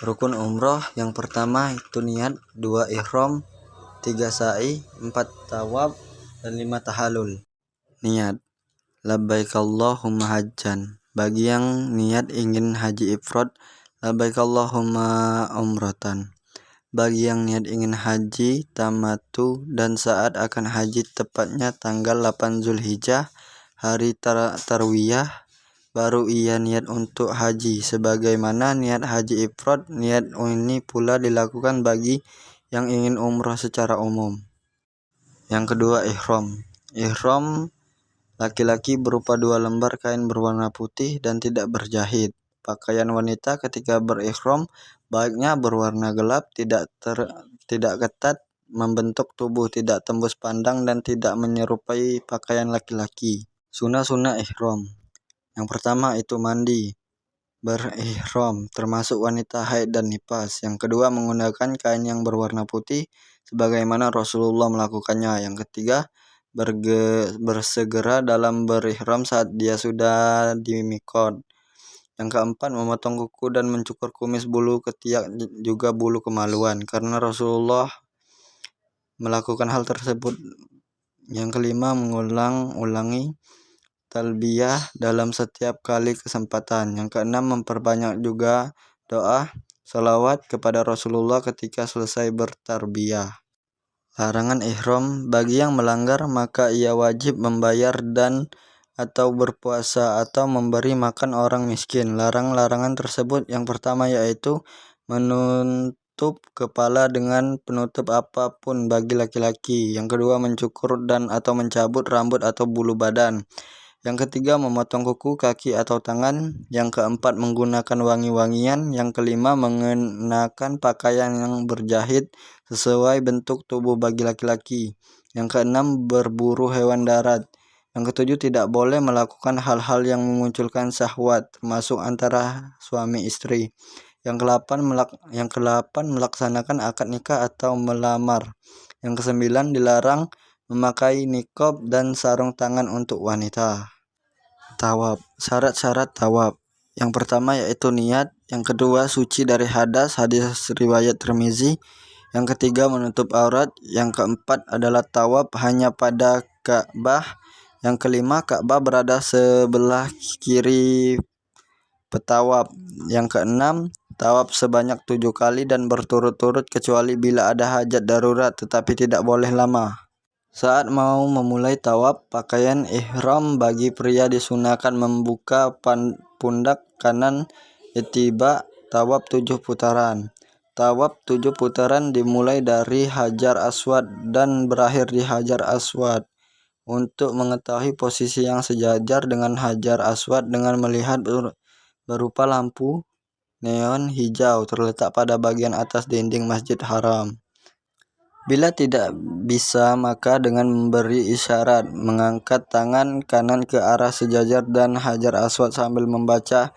Rukun umroh yang pertama itu niat, 2 ihram, 3 sa'i, 4 tawaf, dan 5 tahallul. Niat. Labbaik Allahumma hajjan. Bagi yang niat ingin haji ifrad, labbaik Allahumma umratan. Bagi yang niat ingin haji tamattu dan saat akan haji tepatnya tanggal 8 Zulhijjah, hari tarwiyah, baru ia niat untuk haji. Sebagaimana niat haji ifrad, niat ini pula dilakukan bagi yang ingin umrah secara umum. Yang kedua, ihram. Ihram laki-laki berupa 2 lembar kain berwarna putih dan tidak berjahit. Pakaian wanita ketika berihram baiknya berwarna gelap, tidak ketat, membentuk tubuh, tidak tembus pandang, dan tidak menyerupai pakaian laki-laki. Sunnah-sunnah ihram. Yang pertama itu mandi berihram, termasuk wanita haid dan nifas. Yang kedua, menggunakan kain yang berwarna putih sebagaimana Rasulullah melakukannya. Yang ketiga, bersegera dalam berihram saat dia sudah di miqat. Yang keempat, memotong kuku dan mencukur kumis, bulu ketiak, juga bulu kemaluan, karena Rasulullah melakukan hal tersebut. Yang kelima, mengulang-ulangi talbiyah dalam setiap kali kesempatan. Yang keenam, memperbanyak juga doa salawat kepada Rasulullah ketika selesai bertarbiyah. Larangan ihram. Bagi yang melanggar maka ia wajib membayar dan atau berpuasa atau memberi makan orang miskin. Larangan tersebut yang pertama yaitu menutup kepala dengan penutup apapun bagi laki-laki. Yang kedua, mencukur dan atau mencabut rambut atau bulu badan. Yang ketiga, memotong kuku, kaki, atau tangan. Yang keempat, menggunakan wangi-wangian. Yang kelima, mengenakan pakaian yang berjahit sesuai bentuk tubuh bagi laki-laki. Yang keenam, berburu hewan darat. Yang ketujuh, tidak boleh melakukan hal-hal yang memunculkan syahwat, termasuk antara suami istri. Yang kedelapan, melaksanakan akad nikah atau melamar. Yang kesembilan, dilarang memakai niqab dan sarung tangan untuk wanita. Tawaf. Syarat-syarat tawaf. Yang pertama yaitu niat. Yang kedua, suci dari hadas, hadis riwayat Tirmizi. Yang ketiga, menutup aurat. Yang keempat adalah tawaf hanya pada Ka'bah. Yang kelima, Ka'bah berada sebelah kiri petawaf. Yang keenam, tawaf sebanyak 7 kali dan berturut-turut kecuali bila ada hajat darurat, tetapi tidak boleh lama. Saat mau memulai tawaf, pakaian ihram bagi pria disunahkan membuka pundak kanan ittiba tawaf 7 putaran. Tawaf 7 putaran dimulai dari Hajar Aswad dan berakhir di Hajar Aswad. Untuk mengetahui posisi yang sejajar dengan Hajar Aswad dengan melihat berupa lampu neon hijau terletak pada bagian atas dinding Masjid Haram. Bila tidak bisa maka dengan memberi isyarat, mengangkat tangan kanan ke arah sejajar dan Hajar Aswad sambil membaca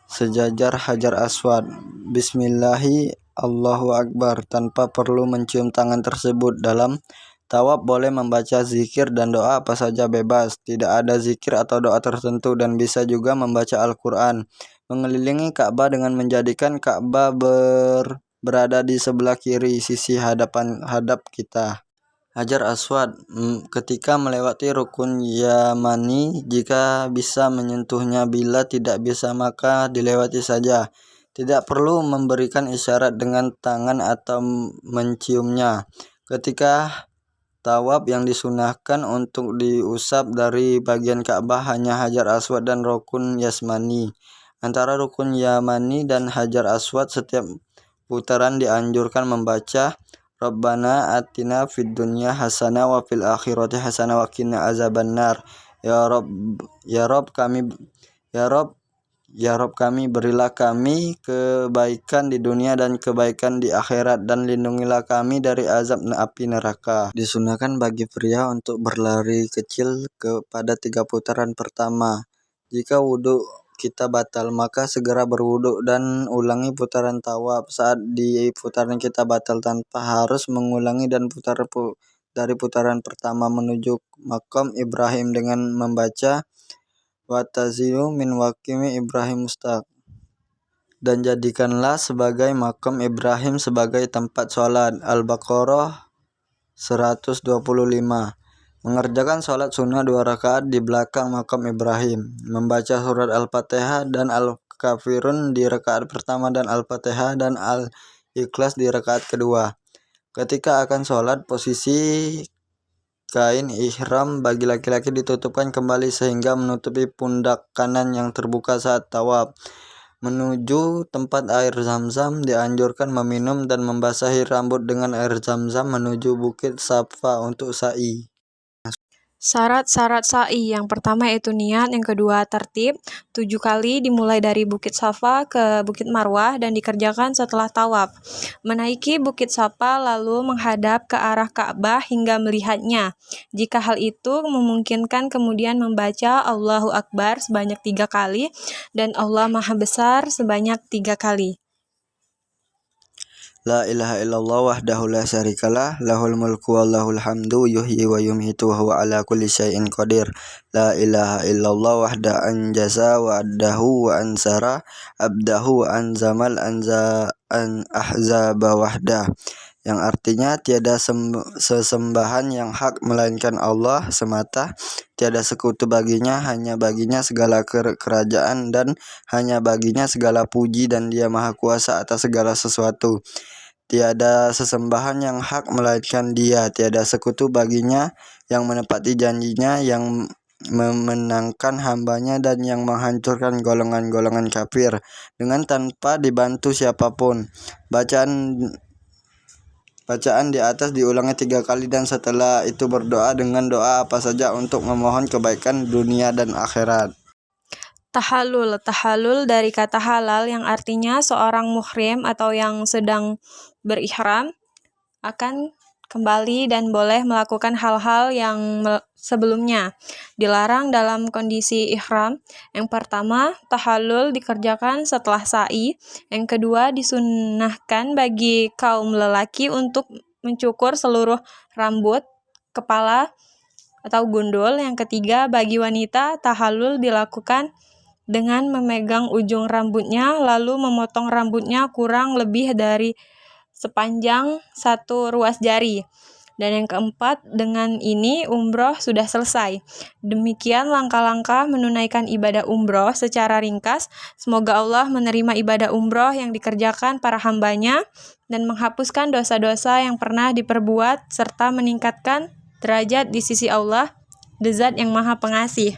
sejajar Hajar Aswad, Bismillahi Allahu Akbar, tanpa perlu mencium tangan tersebut. Dalam tawaf boleh membaca zikir dan doa apa saja bebas, tidak ada zikir atau doa tertentu, dan bisa juga membaca Al-Quran. Mengelilingi Ka'bah dengan menjadikan Ka'bah berada di sebelah kiri sisi hadap kita. Hajar Aswad. Ketika melewati rukun Yamani, jika bisa menyentuhnya, bila tidak bisa maka dilewati saja. Tidak perlu memberikan isyarat dengan tangan atau menciumnya. Ketika tawaf yang disunahkan untuk diusap dari bagian Ka'bah hanya Hajar Aswad dan rukun Yasmani. Antara rukun Yamani dan Hajar Aswad setiap putaran dianjurkan membaca Rabbana atina fid dunya hasanah wa fil akhirati hasanah wa qina azabannar. Ya Rob kami, berilah kami kebaikan di dunia dan kebaikan di akhirat, dan lindungilah kami dari azab api neraka. Disunahkan bagi pria untuk berlari kecil pada 3 putaran pertama. Jika wudhu kita batal maka segera berwudhu dan ulangi putaran tawaf. Saat di putaran kita batal tanpa harus mengulangi dan dari putaran pertama menuju makam Ibrahim dengan membaca Watazilu min waqimi Ibrahim mustaq. dan jadikanlah sebagai makam Ibrahim sebagai tempat sholat. Al-Baqarah 125. Mengerjakan sholat sunnah 2 rakaat di belakang makam Ibrahim, membaca surat Al-Fatihah dan Al-Kafirun di rakaat pertama dan Al-Fatihah dan Al-Ikhlas di rakaat kedua. Ketika akan sholat, posisi kain ihram bagi laki-laki ditutupkan kembali sehingga menutupi pundak kanan yang terbuka saat tawaf. Menuju tempat air Zam-Zam, dianjurkan meminum dan membasahi rambut dengan air Zam-Zam menuju Bukit Safa untuk sa'i. Syarat-syarat sa'i, yang pertama yaitu niat, yang kedua tertib, 7 kali dimulai dari Bukit Safa ke Bukit Marwah dan dikerjakan setelah tawaf. Menaiki Bukit Safa lalu menghadap ke arah Ka'bah hingga melihatnya. Jika hal itu memungkinkan, kemudian membaca Allahu Akbar sebanyak 3 kali dan Allah Maha Besar sebanyak 3 kali. La ilaha illallah wahdahu la syarikalah, lahul mulku wa lahul hamdu, yuhyi wa yumitu wa huwa ala kulli syai'in qadir. La ilaha illallah wahda anjasa wa addahu wa ansara abdahu wa anzamal ahzaba wahda, yang artinya tiada sesembahan yang hak melainkan Allah semata, tiada sekutu baginya, hanya baginya segala kerajaan dan hanya baginya segala puji, dan dia maha kuasa atas segala sesuatu. Tiada sesembahan yang hak melainkan Dia, tiada sekutu baginya, yang menepati janjinya, yang memenangkan hambanya, dan yang menghancurkan golongan-golongan kafir dengan tanpa dibantu siapapun. Bacaan di atas diulangi 3 kali dan setelah itu berdoa dengan doa apa saja untuk memohon kebaikan dunia dan akhirat. Tahallul dari kata halal yang artinya seorang muhrim atau yang sedang berihram akan kembali dan boleh melakukan hal-hal yang sebelumnya dilarang dalam kondisi ihram. Yang pertama, tahallul dikerjakan setelah sa'i. Yang kedua, disunnahkan bagi kaum lelaki untuk mencukur seluruh rambut kepala atau gundul. Yang ketiga, bagi wanita, tahallul dilakukan dengan memegang ujung rambutnya lalu memotong rambutnya kurang lebih dari sepanjang 1 ruas jari. Dan yang keempat, dengan ini umroh sudah selesai. Demikian langkah-langkah menunaikan ibadah umroh secara ringkas. Semoga Allah menerima ibadah umroh yang dikerjakan para hambanya dan menghapuskan dosa-dosa yang pernah diperbuat serta meningkatkan derajat di sisi Allah, Zat yang Maha Pengasih.